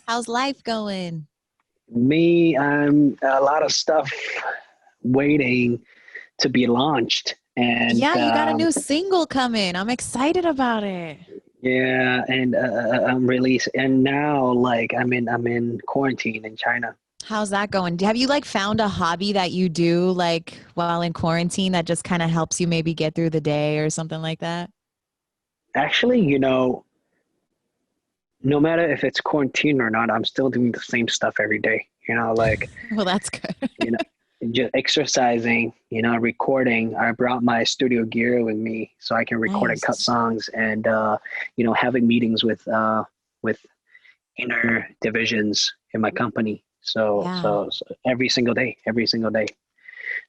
How's life going? Me, I'm a lot of stuff waiting to be launched, and Yeah, you got a new single coming. I'm excited about it. yeah, and I'm released, and now like I'm in quarantine in China. How's that going? Have you like found a hobby that you do like while in quarantine that just kind of helps you maybe get through the day or something like that? Actually, no matter if it's quarantine or not, I'm still doing the same stuff every day. Well, that's good. You know, just exercising, recording. I brought my studio gear with me so I can record and cut Nice. songs, and having meetings with inner divisions in my company. So, Yeah. so, so every single day,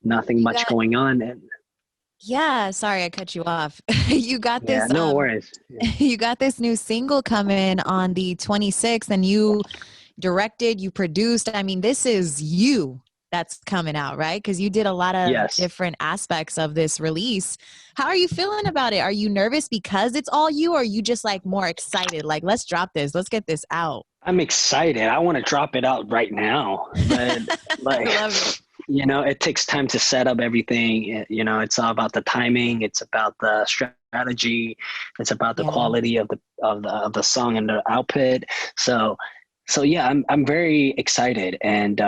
nothing You much got going on. And Yeah, sorry I cut you off. You got yeah, this no worries. Yeah. you got this new single coming on the 26th and you directed, you produced. I mean, this is you that's coming out, right? Because you did a lot of Yes. different aspects of this release. How are you feeling about it? Are you nervous because it's all you, or are you just like more excited? Like, let's drop this, let's get this out. I'm excited. I want to drop it out right now, but I like, love it. it takes time to set up everything. It's all about the timing. It's about the strategy. It's about the Yeah. quality of the song and the output. So, so yeah, I'm very excited, and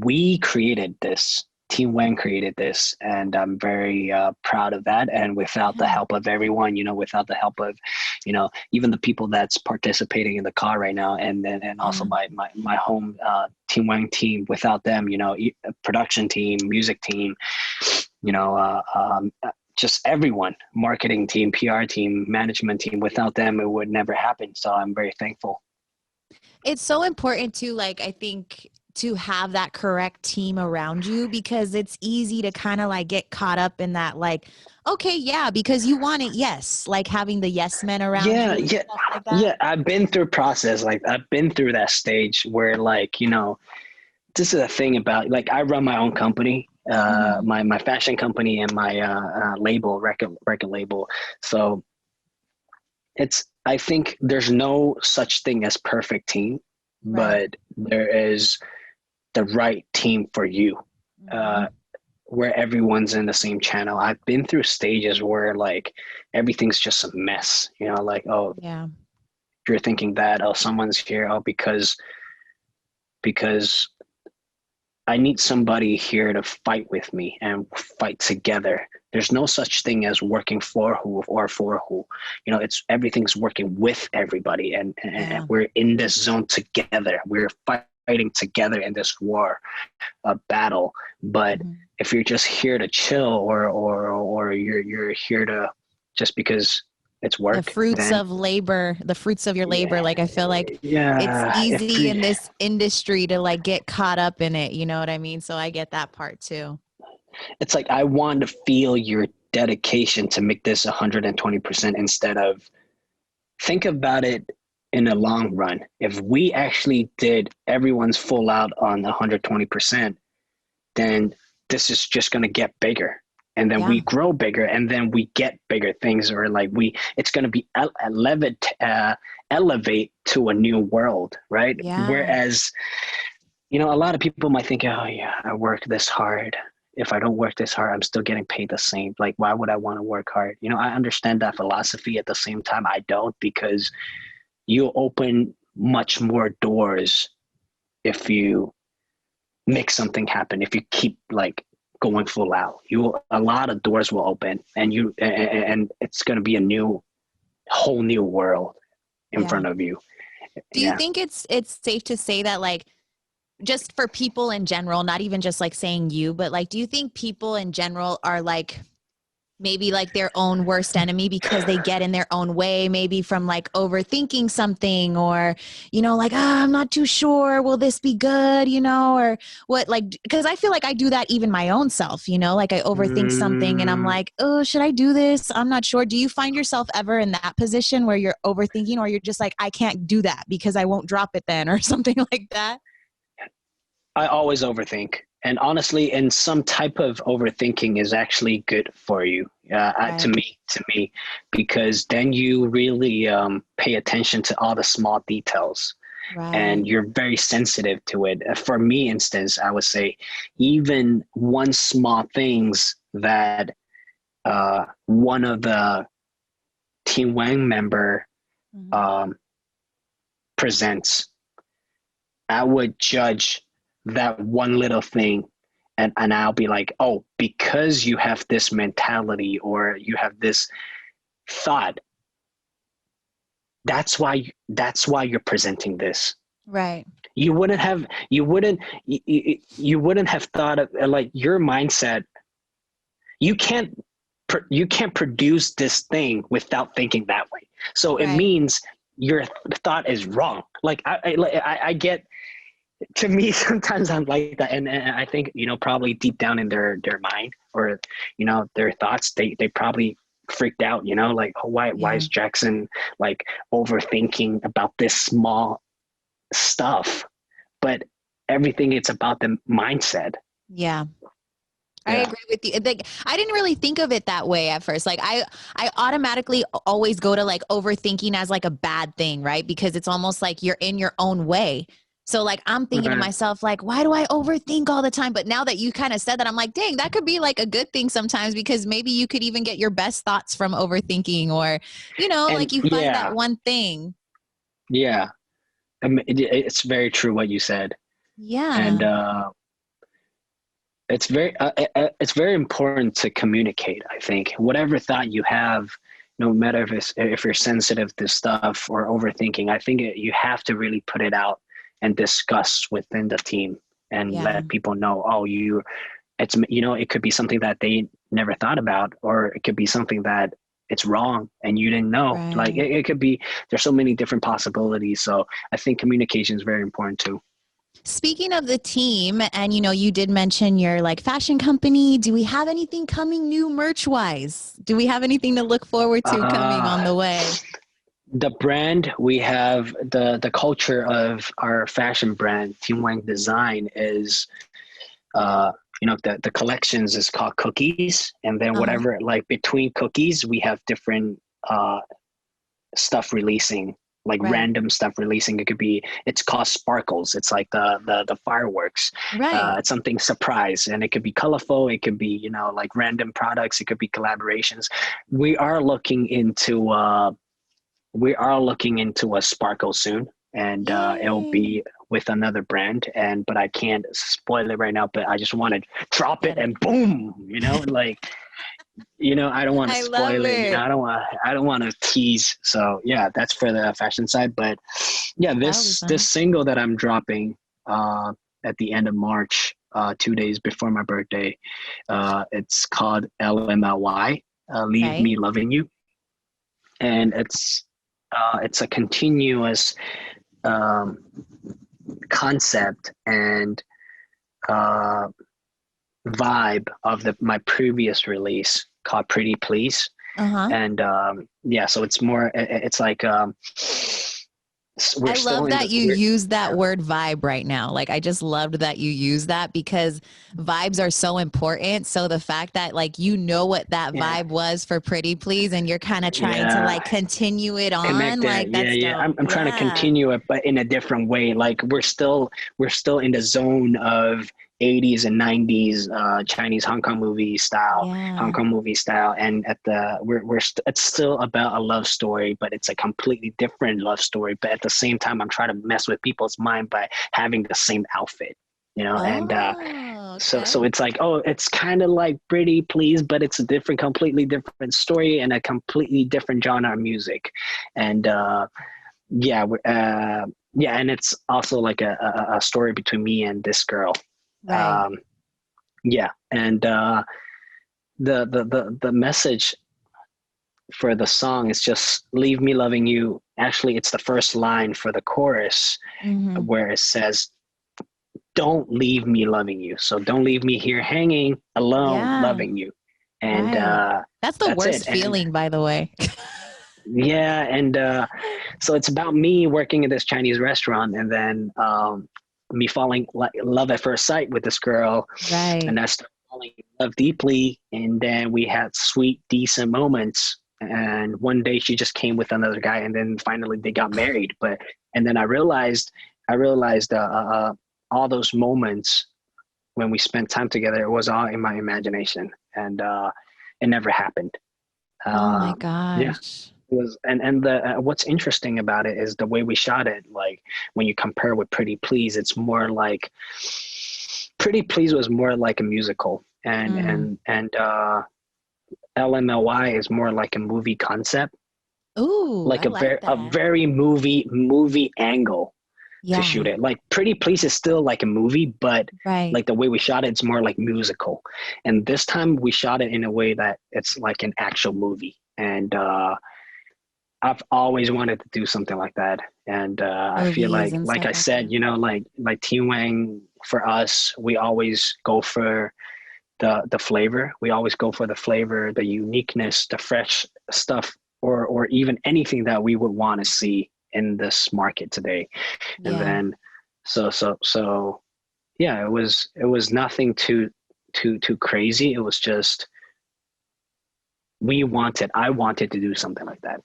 we created this. Team Wang created this, and I'm very proud of that. And without the Yeah. help of everyone, without the help of, even the people that's participating in the car right now, and also Yeah. my home Team Wang team. Without them, production team, music team, you know, uh, um, just everyone, marketing team, PR team, management team. Without them, it would never happen. So I'm very thankful. It's so important to like, I think, to have that correct team around you because it's easy to kind of like get caught up in that like, okay, yeah, because you want it, yes, like having the yes men around Yeah, you and yeah, stuff like that. yeah. I've been through process. Like I've been through that stage where, like, this is a thing about, like, I run my own company, Hmm. my fashion company, and my label, record label. So I think there's no such thing as perfect team, Right. but there is the right team for you. Hmm. Uh, where everyone's in the same channel. I've been through stages where like everything's just a mess, like, oh, Yeah. you're thinking that, oh, someone's here, oh, because I need somebody here to fight with me and fight together. There's no such thing as working for who or for who. It's everything's working with everybody, and Yeah. we're in this zone together. We're fighting together in this war, a battle. But Hmm. if you're just here to chill, or you're here to just because it's The work, fruits then of labor, the fruits of your labor. yeah, Like, I feel like it's yeah. If easy you in this industry to like get caught up in it. You know what I mean? So I get that part too. It's like I want to feel your dedication to make this 120% instead of think about it in the long run. If we actually did everyone's full out on 120%, then this is just going to get bigger. And then we Yeah. grow bigger, and then we get bigger things, or like it's going to be elevate to a new world, right? Yeah. Whereas, a lot of people might think, oh yeah, I work this hard. If I don't work this hard, I'm still getting paid the same. Like, why would I want to work hard? I understand that philosophy. At the same time, I don't, because you open much more doors if you make something happen. If you keep like going full out, a lot of doors will open, and it's going to be a whole new world in Yeah. front of you. Do you Yeah. think it's safe to say that like just for people in general, not even just like saying you, but like do you think people in general are like maybe like their own worst enemy because they get in their own way, maybe from like overthinking something or, like, I'm not too sure. Will this be good? Or what, like, because I feel like I do that even my own self, like I overthink something and I'm Mm, like, oh, should I do this? I'm not sure. Do you find yourself ever in that position where you're overthinking or you're just like, I can't do that because I won't drop it then or something like that? I always overthink. And honestly, and some type of overthinking is actually good for you. Right. To me, because then you really pay attention to all the small details, Right. and you're very sensitive to it. For me, instance, I would say even one small things that one of the Team Wang member Mhm. um, presents, I would judge that one little thing, and I'll be like, oh, because you have this mentality or you have this thought, that's why you're presenting this. Right. You wouldn't have thought of like your mindset. You can't you can't produce this thing without thinking that way. So it Right. means your thought is wrong. Like I get, to me sometimes I'm like that, and I think probably deep down in their mind, or their thoughts, they probably freaked out, like, oh, why Yeah. is Jackson like overthinking about this small stuff? But everything, it's about the mindset. Yeah. I Yeah. agree with you. Like, I didn't really think of it that way at first. Like I automatically always go to like overthinking as like a bad thing, right? Because it's almost like you're in your own way. So like I'm thinking to Right. myself, like, why do I overthink all the time? But now that you kind of said that, I'm like, dang, that could be like a good thing sometimes, because maybe you could even get your best thoughts from overthinking, or, And like you find that yeah, one thing. yeah, it's very true what you said. And Yeah. it's very important to communicate. I think whatever thought you have, no matter if you're sensitive to stuff or overthinking, I think you have to really put it out and discuss within the team and Yeah. let people know. Oh, it's it could be something that they never thought about, or it could be something that it's wrong and you didn't know. Like Right. it could be, there's so many different possibilities. So I think communication is very important too. Speaking of the team, and you did mention your like fashion company. Do we have anything coming new merch wise? Do we have anything to look forward to coming on Uh, the way? the brand, we have the culture of our fashion brand, Team Wang Design, is uh the collections is called cookies, and then Uh huh. whatever, like between cookies we have different stuff releasing, like Right. random stuff releasing. It could be, it's called sparkles, it's like the fireworks. Right. It's something surprise, and it could be colorful, it could be like random products, it could be collaborations. We are looking into a sparkle soon, and it'll Yay. be with another brand, and but I can't spoil it right now, but I just want to drop it Get it. and boom, like, I don't want to I love spoil it, it. I don't want to tease. So yeah, that's for the fashion side. But yeah, That'll be this fun. single that I'm dropping at the end of March, 2 days before my birthday, it's called LMLY, Leave Right. Me Loving You. And it's a continuous um, concept and uh, vibe of my previous release called Pretty Please. Uh huh. And yeah, so it's more, it's like we're I still love in that the you use that word vibe right now. Like, I just loved that you use that, because vibes are so important. So the fact that like what that yeah, vibe was for Pretty Please, and you're kind of trying to yeah, like continue it on, connect it. like Yeah, that's yeah. dope. I'm trying to Yeah. continue it, but in a different way. Like we're still in the zone of 80s and 90s Chinese Hong Yeah. Kong movie style, and at the it's still about a love story, but it's a completely different love story. But at the same time, I'm trying to mess with people's mind by having the same outfit, and Oh, so okay. it's like, oh, it's kind of like Pretty Please, but it's a completely different story and a completely different genre of music. And yeah, yeah, and it's also like a story between me and this girl. Right. um yeah, and the message for the song is just leave me loving you. Actually, it's the first line for the chorus, Mm-hmm. where it says, don't leave me loving you. So don't leave me here hanging alone Yeah. loving you. And Right. That's the that's it. worst And feeling, by the way. yeah, and so it's about me working at this Chinese restaurant, and then me falling like love at first sight with this girl, Right. and I started falling in love deeply. And then we had sweet, decent moments. And one day she just came with another guy, and then finally they got married. But and then I realized all those moments when we spent time together, it was all in my imagination, and it never happened. Oh my Yeah, gosh. it was, and the what's interesting about it is the way we shot it. Like when you compare with Pretty Please, it's more like Pretty Please was more like a musical, Mm. and LMLY is more like a movie concept, Ooh, like I like a that. very movie angle to shoot Yeah. it. Like Pretty Please is still like a movie, but Right. like the way we shot it, it's more like musical. And this time we shot it in a way that it's like an actual movie. And I've always wanted to do something like that. And I feel Movies and like stuff I like said, that. you know, like Team Wang, for us, we always go for the flavor. We always go for the flavor, the uniqueness, the fresh stuff, or even anything that we would want to see in this market today. And Yeah. then so yeah, it was nothing too crazy. It was just I wanted to do something like that.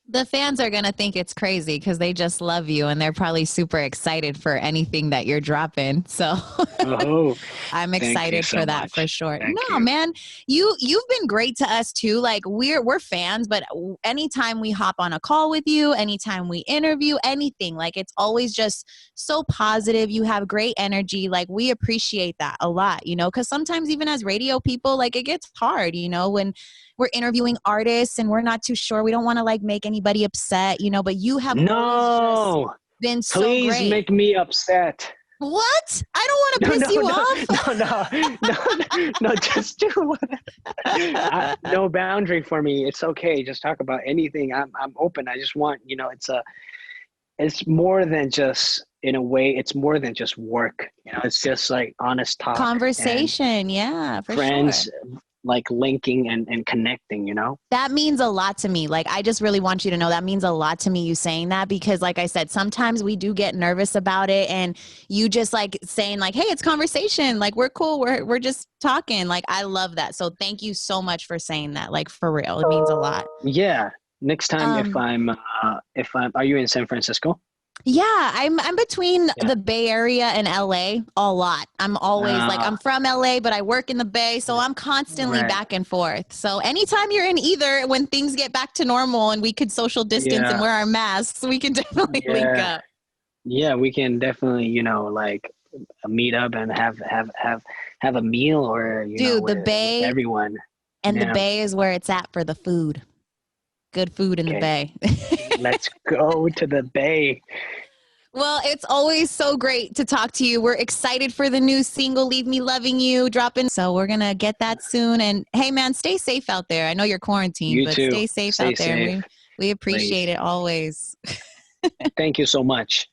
The fans are going to think it's crazy because they just love you and they're probably super excited for anything that you're dropping. So Oh, I'm thank you excited so for that for much. sure. Thank No, you. man, you've been great to us too. Like we're fans, but anytime we hop on a call with you, anytime we interview anything, like it's always just so positive. You have great energy. Like we appreciate that a lot, you know, because sometimes even as radio people, like it gets hard, you know, when we're interviewing artists and we're not too sure. We don't want to like make anybody upset, you know, but you have always just No, been so please great. make me upset. What? I don't want to No, piss no, you no, off. no, no, no. Just do what. No boundary for me. It's okay. Just talk about anything. I'm open. I just want, you know, it's more than just, in a way, it's more than just work. You know, it's just like honest talk and Conversation. Yeah, for sure. friends, like linking and connecting, you know? That means a lot to me. Like, I just really want you to know that means a lot to me, you saying that, because like I said, sometimes we do get nervous about it, and you just like saying like, hey, it's conversation. Like we're cool. We're just talking. Like I love that. So thank you so much for saying that. Like for real. It means a lot. Yeah. Next time, Um, are you in San Francisco? Yeah, I'm between Yeah. the Bay Area and LA a lot. I'm always like Uh, I'm from LA, but I work in the Bay, so I'm constantly right. back and forth. So anytime you're in either, when things get back to normal and we could social distance and Yeah. wear our masks, we can definitely link Yeah. up. Yeah. We can definitely, you know, like meet up and have a meal, or, you know, Dude, the with Bay everyone. and the Yeah. Bay is where it's at for the food. Good food in the Okay. Bay. Let's go to the Bay. Well, it's always so great to talk to you. We're excited for the new single, Leave Me Loving You, dropping. So we're going to get that soon. And hey, man, stay safe out there. I know you're quarantined, You but too. stay safe Stay out there. And safe, we appreciate please. it always. Thank you so much.